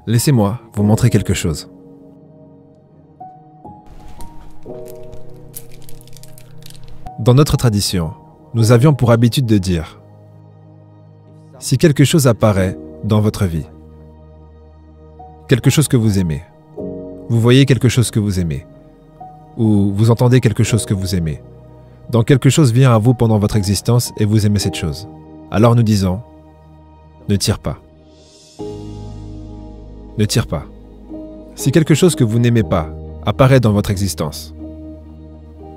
Laissez-moi vous montrer quelque chose. Dans notre tradition, nous avions pour habitude de dire « Si quelque chose apparaît dans votre vie, quelque chose que vous aimez, vous voyez quelque chose que vous aimez, ou vous entendez quelque chose que vous aimez, donc quelque chose vient à vous pendant votre existence et vous aimez cette chose. Alors nous disons « Ne tire pas. Ne tire pas. » Si quelque chose que vous n'aimez pas apparaît dans votre existence,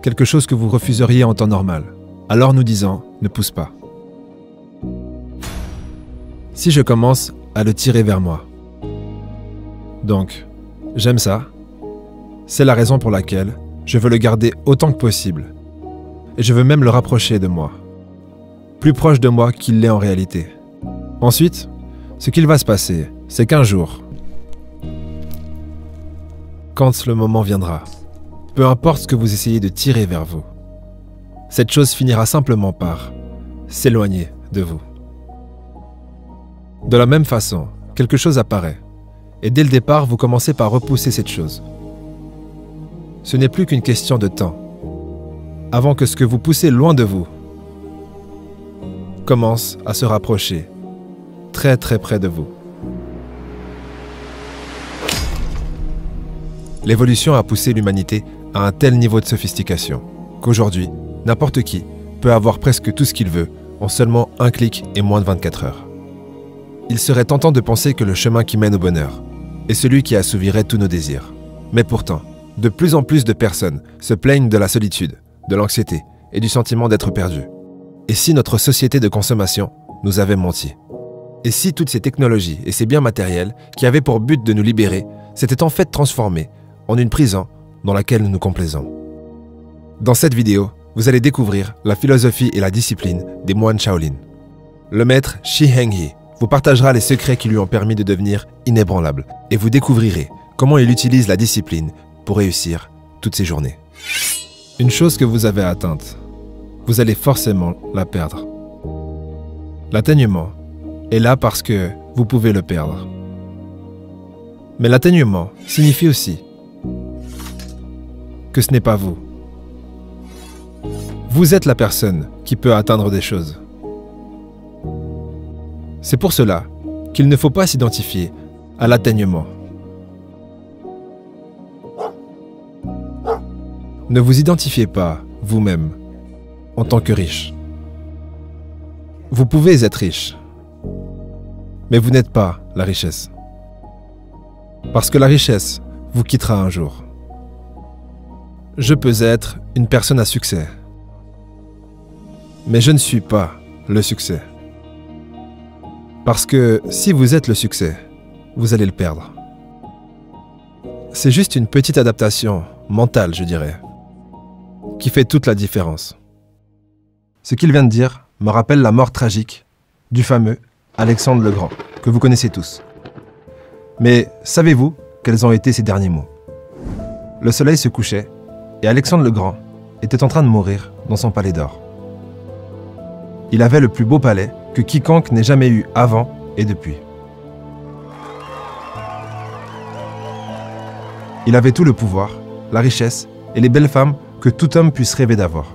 quelque chose que vous refuseriez en temps normal, alors nous disons « Ne pousse pas. » Si je commence à le tirer vers moi, donc j'aime ça, c'est la raison pour laquelle je veux le garder autant que possible. Et je veux même le rapprocher de moi, plus proche de moi qu'il l'est en réalité. Ensuite, ce qu'il va se passer, c'est qu'un jour, quand le moment viendra, peu importe ce que vous essayez de tirer vers vous, cette chose finira simplement par s'éloigner de vous. De la même façon, quelque chose apparaît, et dès le départ, vous commencez par repousser cette chose. Ce n'est plus qu'une question de temps, avant que ce que vous poussez loin de vous commence à se rapprocher, très très près de vous. L'évolution a poussé l'humanité à un tel niveau de sophistication qu'aujourd'hui, n'importe qui peut avoir presque tout ce qu'il veut en seulement un clic et moins de 24 heures. Il serait tentant de penser que le chemin qui mène au bonheur est celui qui assouvirait tous nos désirs. Mais pourtant, de plus en plus de personnes se plaignent de la solitude, de l'anxiété et du sentiment d'être perdu. Et si notre société de consommation nous avait menti? Et si toutes ces technologies et ces biens matériels qui avaient pour but de nous libérer s'étaient en fait transformés en une prison dans laquelle nous nous complaisons? Dans cette vidéo, vous allez découvrir la philosophie et la discipline des moines Shaolin. Le maître Shi Heng-Yi vous partagera les secrets qui lui ont permis de devenir inébranlable et vous découvrirez comment il utilise la discipline pour réussir toutes ses journées. Une chose que vous avez atteinte, vous allez forcément la perdre. L'atteignement est là parce que vous pouvez le perdre. Mais l'atteignement signifie aussi que ce n'est pas vous. Vous êtes la personne qui peut atteindre des choses. C'est pour cela qu'il ne faut pas s'identifier à l'atteignement. Ne vous identifiez pas, vous-même, en tant que riche. Vous pouvez être riche, mais vous n'êtes pas la richesse. Parce que la richesse vous quittera un jour. Je peux être une personne à succès, mais je ne suis pas le succès. Parce que si vous êtes le succès, vous allez le perdre. C'est juste une petite adaptation mentale, je dirais, qui fait toute la différence. Ce qu'il vient de dire me rappelle la mort tragique du fameux Alexandre le Grand, que vous connaissez tous. Mais savez-vous quels ont été ses derniers mots? Le soleil se couchait et Alexandre le Grand était en train de mourir dans son palais d'or. Il avait le plus beau palais que quiconque n'ait jamais eu avant et depuis. Il avait tout le pouvoir, la richesse et les belles femmes que tout homme puisse rêver d'avoir.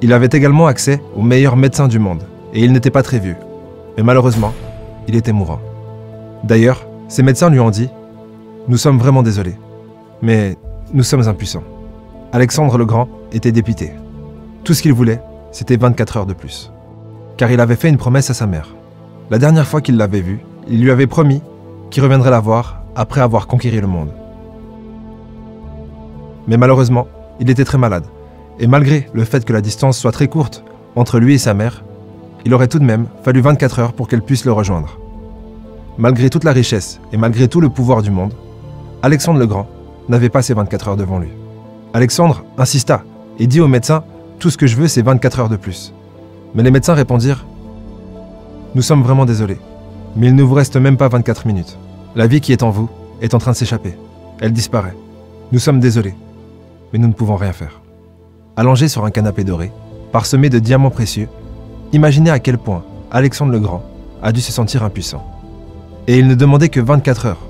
Il avait également accès aux meilleurs médecins du monde et il n'était pas très vieux. Mais malheureusement, il était mourant. D'ailleurs, ses médecins lui ont dit « Nous sommes vraiment désolés, mais nous sommes impuissants. » Alexandre le Grand était dépité. Tout ce qu'il voulait, c'était 24 heures de plus. Car il avait fait une promesse à sa mère. La dernière fois qu'il l'avait vue, il lui avait promis qu'il reviendrait la voir après avoir conquéri le monde. Mais malheureusement, il était très malade. Et malgré le fait que la distance soit très courte entre lui et sa mère, il aurait tout de même fallu 24 heures pour qu'elle puisse le rejoindre. Malgré toute la richesse et malgré tout le pouvoir du monde, Alexandre le Grand n'avait pas ces 24 heures devant lui. Alexandre insista et dit aux médecins « Tout ce que je veux, c'est 24 heures de plus ». Mais les médecins répondirent « Nous sommes vraiment désolés, mais il ne vous reste même pas 24 minutes. La vie qui est en vous est en train de s'échapper. Elle disparaît. Nous sommes désolés, mais nous ne pouvons rien faire. » Allongé sur un canapé doré, parsemé de diamants précieux, imaginez à quel point Alexandre le Grand a dû se sentir impuissant. Et il ne demandait que 24 heures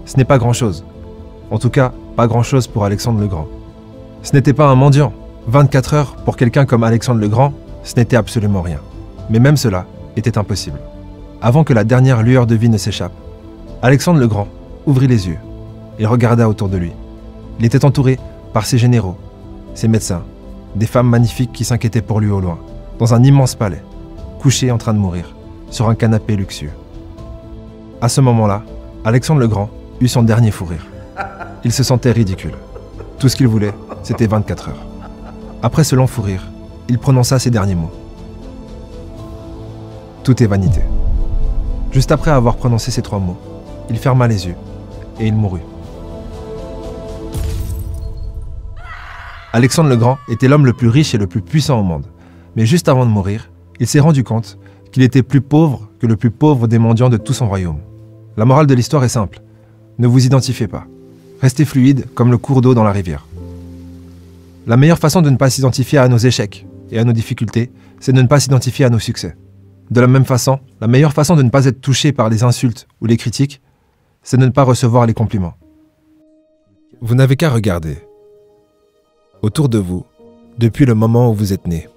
ce n'est pas grand-chose. En tout cas, pas grand-chose pour Alexandre le Grand. Ce n'était pas un mendiant. 24 heures, pour quelqu'un comme Alexandre le Grand, ce n'était absolument rien. Mais même cela était impossible. Avant que la dernière lueur de vie ne s'échappe, Alexandre le Grand ouvrit les yeux. Il regarda autour de lui. Il était entouré par ses généraux, ses médecins, des femmes magnifiques qui s'inquiétaient pour lui au loin, dans un immense palais, couché en train de mourir, sur un canapé luxueux. À ce moment-là, Alexandre le Grand eut son dernier fou rire. Il se sentait ridicule. Tout ce qu'il voulait, c'était 24 heures. Après ce long fou rire, il prononça ces derniers mots. Tout est vanité. Juste après avoir prononcé ces 3 mots, il ferma les yeux et il mourut. Alexandre le Grand était l'homme le plus riche et le plus puissant au monde. Mais juste avant de mourir, il s'est rendu compte qu'il était plus pauvre que le plus pauvre des mendiants de tout son royaume. La morale de l'histoire est simple. Ne vous identifiez pas. Restez fluide comme le cours d'eau dans la rivière. La meilleure façon de ne pas s'identifier à nos échecs et à nos difficultés, c'est de ne pas s'identifier à nos succès. De la même façon, la meilleure façon de ne pas être touché par les insultes ou les critiques, c'est de ne pas recevoir les compliments. Vous n'avez qu'à regarder autour de vous depuis le moment où vous êtes né.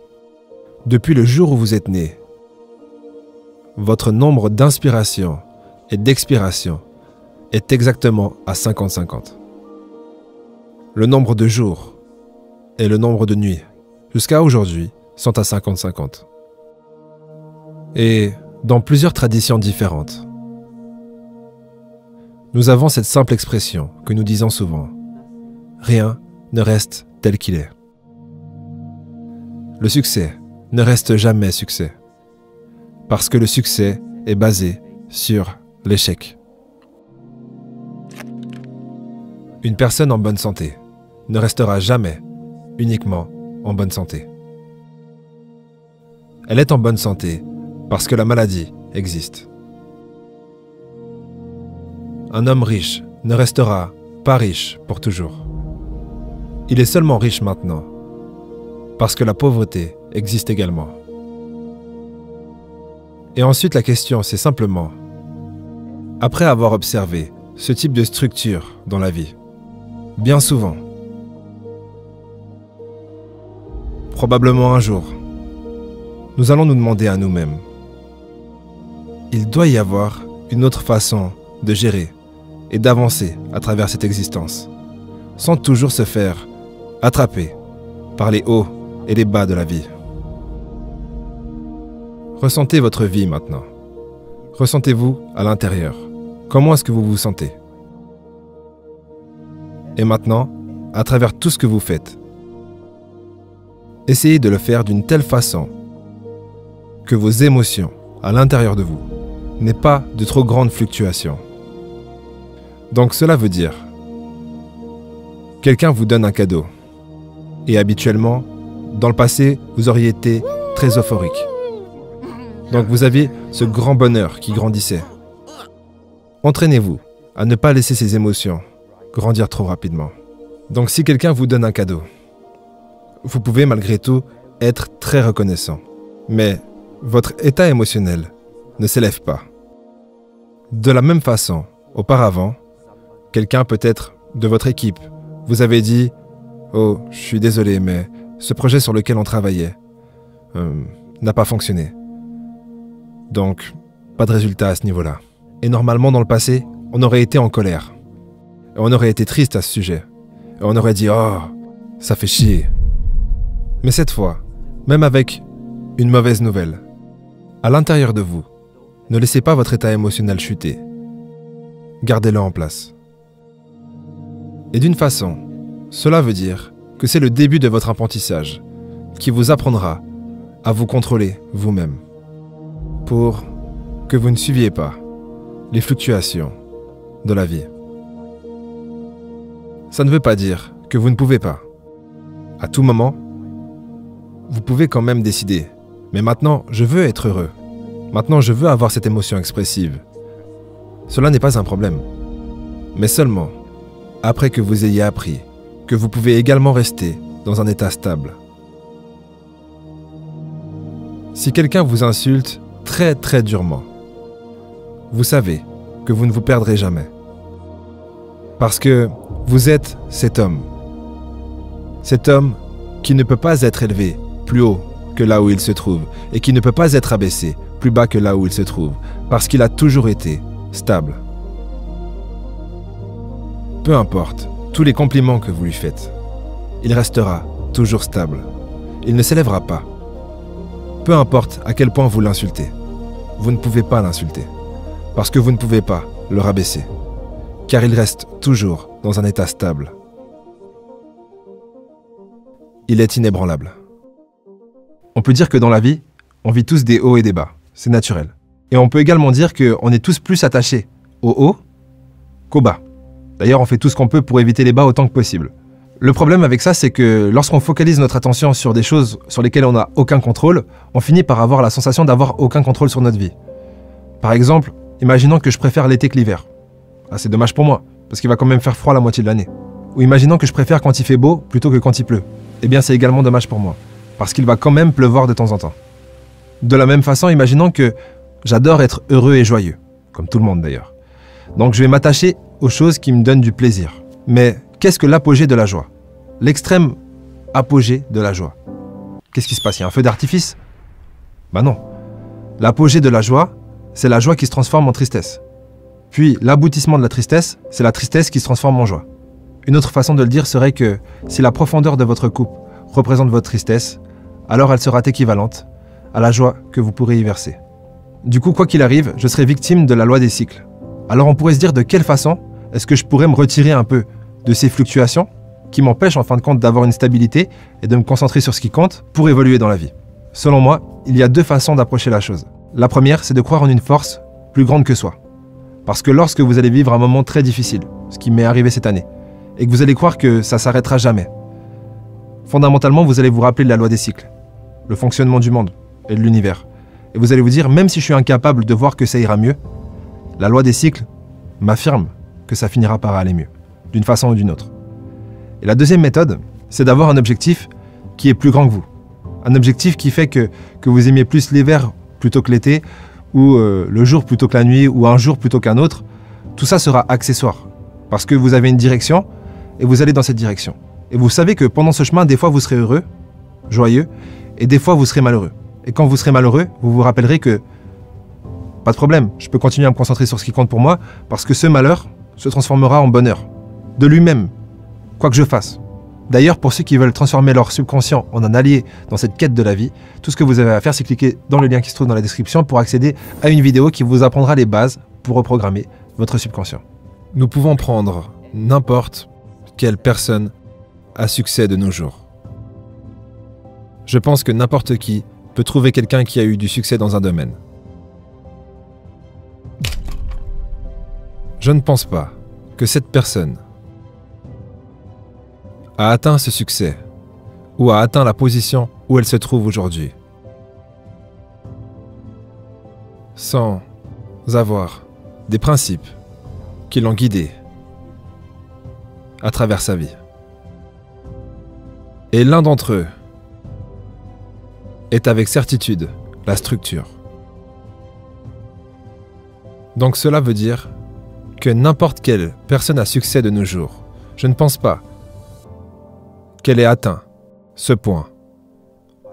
Depuis le jour où vous êtes né, votre nombre d'inspiration et d'expiration est exactement à 50-50. Le nombre de jours et le nombre de nuits, jusqu'à aujourd'hui, sont à 50-50. Et dans plusieurs traditions différentes, nous avons cette simple expression que nous disons souvent. Rien ne reste tel qu'il est. Le succès ne reste jamais succès, parce que le succès est basé sur l'échec. Une personne en bonne santé ne restera jamais uniquement en bonne santé. Elle est en bonne santé parce que la maladie existe. Un homme riche ne restera pas riche pour toujours. Il est seulement riche maintenant parce que la pauvreté existe également. Et ensuite la question c'est simplement, après avoir observé ce type de structure dans la vie, bien souvent, probablement un jour, nous allons nous demander à nous-mêmes, il doit y avoir une autre façon de gérer et d'avancer à travers cette existence, sans toujours se faire attraper par les hauts et les bas de la vie. Ressentez votre vie maintenant. Ressentez-vous à l'intérieur. Comment est-ce que vous vous sentez? Et maintenant, à travers tout ce que vous faites, essayez de le faire d'une telle façon que vos émotions à l'intérieur de vous n'aient pas de trop grandes fluctuations. Donc cela veut dire, quelqu'un vous donne un cadeau. Et habituellement, dans le passé, vous auriez été très euphorique. Donc vous aviez ce grand bonheur qui grandissait. Entraînez-vous à ne pas laisser ces émotions grandir trop rapidement. Donc si quelqu'un vous donne un cadeau, vous pouvez malgré tout être très reconnaissant. Mais votre état émotionnel ne s'élève pas. De la même façon, auparavant, quelqu'un peut-être de votre équipe vous avait dit « Oh, je suis désolé, mais ce projet sur lequel on travaillait n'a pas fonctionné. Donc, pas de résultat à ce niveau-là. » Et normalement, dans le passé, on aurait été en colère. Et on aurait été triste à ce sujet. Et on aurait dit « Oh, ça fait chier. » Mais cette fois, même avec une mauvaise nouvelle, à l'intérieur de vous, ne laissez pas votre état émotionnel chuter. Gardez-le en place. Et d'une façon, cela veut dire que c'est le début de votre apprentissage qui vous apprendra à vous contrôler vous-même pour que vous ne suiviez pas les fluctuations de la vie. Ça ne veut pas dire que vous ne pouvez pas. À tout moment, vous pouvez quand même décider. Mais maintenant, je veux être heureux. Maintenant, je veux avoir cette émotion expressive. Cela n'est pas un problème. Mais seulement après que vous ayez appris que vous pouvez également rester dans un état stable. Si quelqu'un vous insulte très très durement, vous savez que vous ne vous perdrez jamais. Parce que vous êtes cet homme. Cet homme qui ne peut pas être élevé plus haut que là où il se trouve et qui ne peut pas être abaissé plus bas que là où il se trouve, parce qu'il a toujours été stable. Peu importe tous les compliments que vous lui faites, il restera toujours stable. Il ne s'élèvera pas. Peu importe à quel point vous l'insultez, vous ne pouvez pas l'insulter, parce que vous ne pouvez pas le rabaisser, car il reste toujours dans un état stable. Il est inébranlable. On peut dire que dans la vie, on vit tous des hauts et des bas, c'est naturel. Et on peut également dire qu'on est tous plus attachés au haut qu'au bas. D'ailleurs, on fait tout ce qu'on peut pour éviter les bas autant que possible. Le problème avec ça, c'est que lorsqu'on focalise notre attention sur des choses sur lesquelles on n'a aucun contrôle, on finit par avoir la sensation d'avoir aucun contrôle sur notre vie. Par exemple, imaginons que je préfère l'été que l'hiver. Ah, c'est dommage pour moi, parce qu'il va quand même faire froid la moitié de l'année. Ou imaginons que je préfère quand il fait beau plutôt que quand il pleut. Eh bien, c'est également dommage pour moi, parce qu'il va quand même pleuvoir de temps en temps. De la même façon, imaginons que j'adore être heureux et joyeux, comme tout le monde d'ailleurs. Donc je vais m'attacher aux choses qui me donnent du plaisir. Mais qu'est-ce que l'apogée de la joie? L'extrême apogée de la joie. Qu'est-ce qui se passe? Il y a un feu d'artifice? Ben non. L'apogée de la joie, c'est la joie qui se transforme en tristesse. Puis l'aboutissement de la tristesse, c'est la tristesse qui se transforme en joie. Une autre façon de le dire serait que si la profondeur de votre coupe représente votre tristesse, alors elle sera équivalente à la joie que vous pourrez y verser. Du coup, quoi qu'il arrive, je serai victime de la loi des cycles. Alors on pourrait se dire de quelle façon est-ce que je pourrais me retirer un peu de ces fluctuations qui m'empêchent en fin de compte d'avoir une stabilité et de me concentrer sur ce qui compte pour évoluer dans la vie. Selon moi, il y a deux façons d'approcher la chose. La première, c'est de croire en une force plus grande que soi. Parce que lorsque vous allez vivre un moment très difficile, ce qui m'est arrivé cette année, et que vous allez croire que ça s'arrêtera jamais, fondamentalement, vous allez vous rappeler de la loi des cycles, le fonctionnement du monde et de l'univers. Et vous allez vous dire, même si je suis incapable de voir que ça ira mieux, la loi des cycles m'affirme que ça finira par aller mieux, d'une façon ou d'une autre. Et la deuxième méthode, c'est d'avoir un objectif qui est plus grand que vous. Un objectif qui fait que vous aimiez plus l'hiver plutôt que l'été, ou le jour plutôt que la nuit, ou un jour plutôt qu'un autre. Tout ça sera accessoire, parce que vous avez une direction, et vous allez dans cette direction. Et vous savez que pendant ce chemin, des fois vous serez heureux, joyeux, et des fois vous serez malheureux. Et quand vous serez malheureux, vous vous rappellerez que pas de problème, je peux continuer à me concentrer sur ce qui compte pour moi, parce que ce malheur se transformera en bonheur, de lui-même, quoi que je fasse. D'ailleurs, pour ceux qui veulent transformer leur subconscient en un allié dans cette quête de la vie, tout ce que vous avez à faire, c'est cliquer dans le lien qui se trouve dans la description pour accéder à une vidéo qui vous apprendra les bases pour reprogrammer votre subconscient. Nous pouvons prendre n'importe quelle personne à succès de nos jours. Je pense que n'importe qui peut trouver quelqu'un qui a eu du succès dans un domaine. Je ne pense pas que cette personne a atteint ce succès ou a atteint la position où elle se trouve aujourd'hui sans avoir des principes qui l'ont guidé à travers sa vie. Et l'un d'entre eux est avec certitude la structure. Donc cela veut dire que n'importe quelle personne à succès de nos jours, je ne pense pas qu'elle ait atteint ce point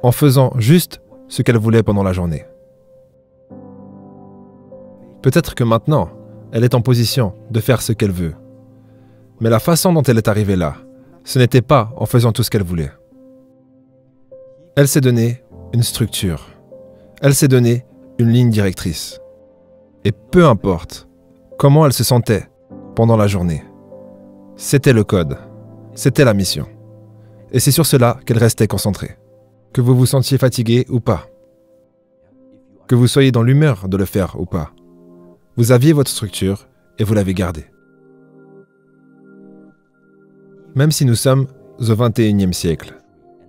en faisant juste ce qu'elle voulait pendant la journée. Peut-être que maintenant, elle est en position de faire ce qu'elle veut. Mais la façon dont elle est arrivée là, ce n'était pas en faisant tout ce qu'elle voulait. Elle s'est donné une structure. Elle s'est donné une ligne directrice. Et peu importe comment elle se sentait pendant la journée, c'était le code, c'était la mission. Et c'est sur cela qu'elle restait concentrée. Que vous vous sentiez fatigué ou pas, que vous soyez dans l'humeur de le faire ou pas, vous aviez votre structure et vous l'avez gardée. Même si nous sommes au XXIe siècle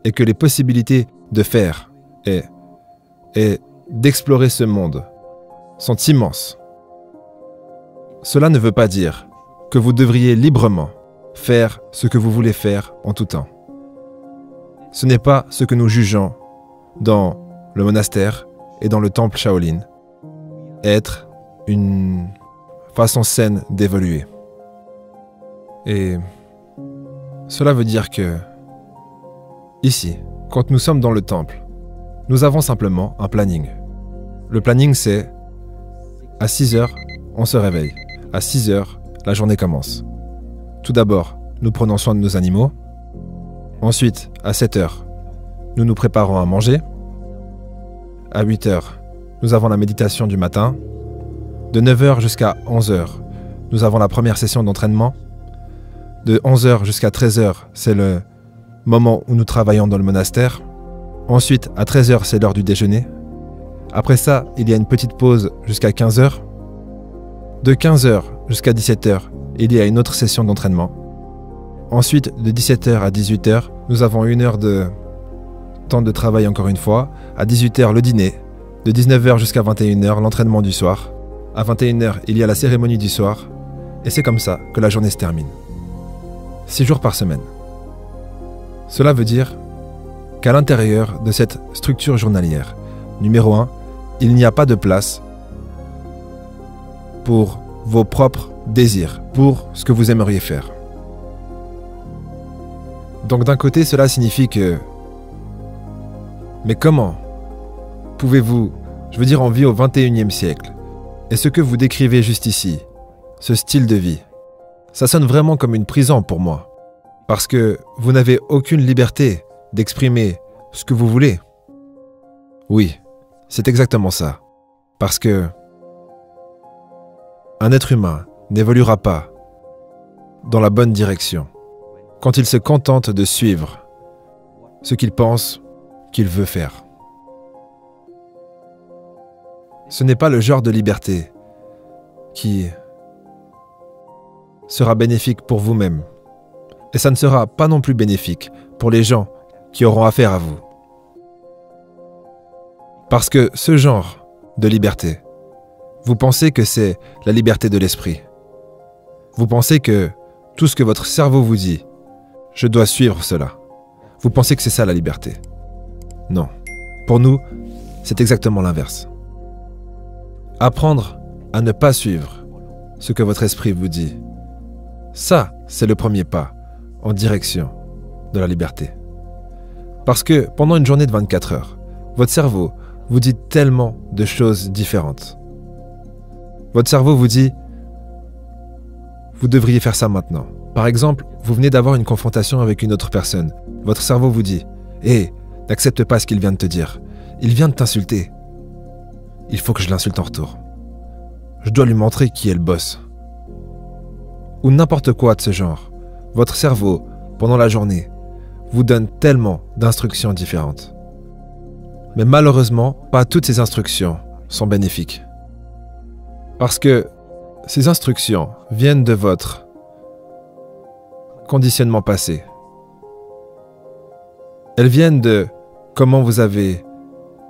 et que les possibilités de faire et d'explorer ce monde sont immenses, cela ne veut pas dire que vous devriez librement faire ce que vous voulez faire en tout temps. Ce n'est pas ce que nous jugeons dans le monastère et dans le temple Shaolin, être une façon saine d'évoluer. Et cela veut dire que, ici, quand nous sommes dans le temple, nous avons simplement un planning. Le planning, c'est à 6 heures, on se réveille. À 6 heures, la journée commence. Tout d'abord, nous prenons soin de nos animaux. Ensuite, à 7 heures, nous nous préparons à manger. À 8 heures, nous avons la méditation du matin. De 9 heures jusqu'à 11 heures, nous avons la première session d'entraînement. De 11 heures jusqu'à 13 heures, c'est le moment où nous travaillons dans le monastère. Ensuite, à 13 heures, c'est l'heure du déjeuner. Après ça, il y a une petite pause jusqu'à 15 heures. De 15 heures jusqu'à 17 heures, il y a une autre session d'entraînement. Ensuite, de 17 heures à 18 heures, nous avons 1 heure de temps de travail encore une fois. À 18 heures, le dîner. De 19 heures jusqu'à 21 heures, l'entraînement du soir. À 21 heures, il y a la cérémonie du soir. Et c'est comme ça que la journée se termine. 6 jours par semaine. Cela veut dire qu'à l'intérieur de cette structure journalière, numéro 1, il n'y a pas de place pour vos propres désirs, pour ce que vous aimeriez faire. Donc d'un côté, cela signifie que... Mais comment pouvez-vous, je veux dire on vit au 21e siècle, et ce que vous décrivez juste ici, ce style de vie, ça sonne vraiment comme une prison pour moi. Parce que vous n'avez aucune liberté d'exprimer ce que vous voulez. Oui, c'est exactement ça. Parce que un être humain n'évoluera pas dans la bonne direction quand il se contente de suivre ce qu'il pense qu'il veut faire. Ce n'est pas le genre de liberté qui sera bénéfique pour vous-même. Et ça ne sera pas non plus bénéfique pour les gens qui auront affaire à vous. Parce que ce genre de liberté, vous pensez que c'est la liberté de l'esprit. Vous pensez que tout ce que votre cerveau vous dit, je dois suivre cela. Vous pensez que c'est ça la liberté. Non. Pour nous, c'est exactement l'inverse. Apprendre à ne pas suivre ce que votre esprit vous dit, ça, c'est le premier pas en direction de la liberté. Parce que pendant une journée de 24 heures, votre cerveau vous dit tellement de choses différentes. Votre cerveau vous dit « Vous devriez faire ça maintenant ». Par exemple, vous venez d'avoir une confrontation avec une autre personne. Votre cerveau vous dit « Hé, n'accepte pas ce qu'il vient de te dire. Il vient de t'insulter. Il faut que je l'insulte en retour. Je dois lui montrer qui est le boss. » Ou n'importe quoi de ce genre. Votre cerveau, pendant la journée, vous donne tellement d'instructions différentes. Mais malheureusement, pas toutes ces instructions sont bénéfiques. Parce que ces instructions viennent de votre conditionnement passé. Elles viennent de comment vous avez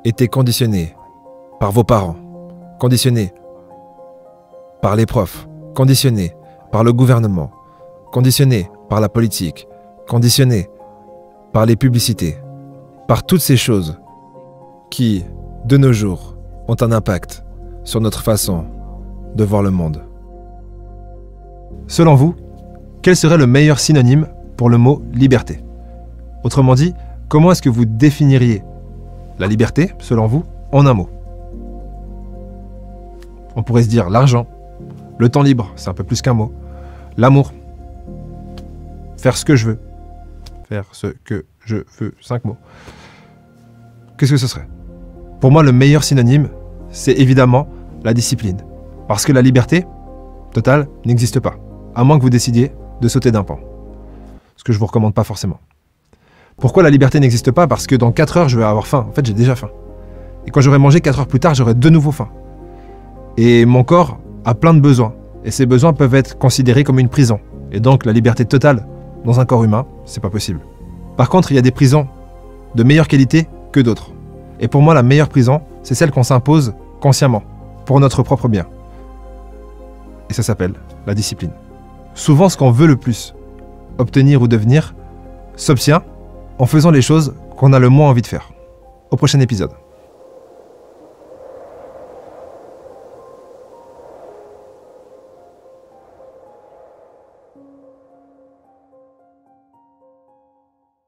été conditionné par vos parents, conditionné par les profs, conditionné par le gouvernement, conditionné par la politique, conditionné par les publicités, par toutes ces choses qui, de nos jours, ont un impact sur notre façon de voir le monde. Selon vous, quel serait le meilleur synonyme pour le mot liberté? Autrement dit, comment est-ce que vous définiriez la liberté, selon vous, en un mot? On pourrait se dire l'argent, le temps libre, c'est un peu plus qu'un mot, l'amour, faire ce que je veux, faire ce que je veux, 5 mots. Qu'est-ce que ce serait? Pour moi, le meilleur synonyme, c'est évidemment la discipline. Parce que la liberté totale n'existe pas, à moins que vous décidiez de sauter d'un pan. Ce que je ne vous recommande pas forcément. Pourquoi la liberté n'existe pas? Parce que dans 4 heures, je vais avoir faim. En fait, j'ai déjà faim. Et quand j'aurai mangé 4 heures plus tard, j'aurai de nouveau faim. Et mon corps a plein de besoins. Et ces besoins peuvent être considérés comme une prison. Et donc, la liberté totale dans un corps humain, c'est pas possible. Par contre, il y a des prisons de meilleure qualité que d'autres. Et pour moi, la meilleure prison, c'est celle qu'on s'impose consciemment, pour notre propre bien. Et ça s'appelle la discipline. Souvent, ce qu'on veut le plus obtenir ou devenir s'obtient en faisant les choses qu'on a le moins envie de faire. Au prochain épisode.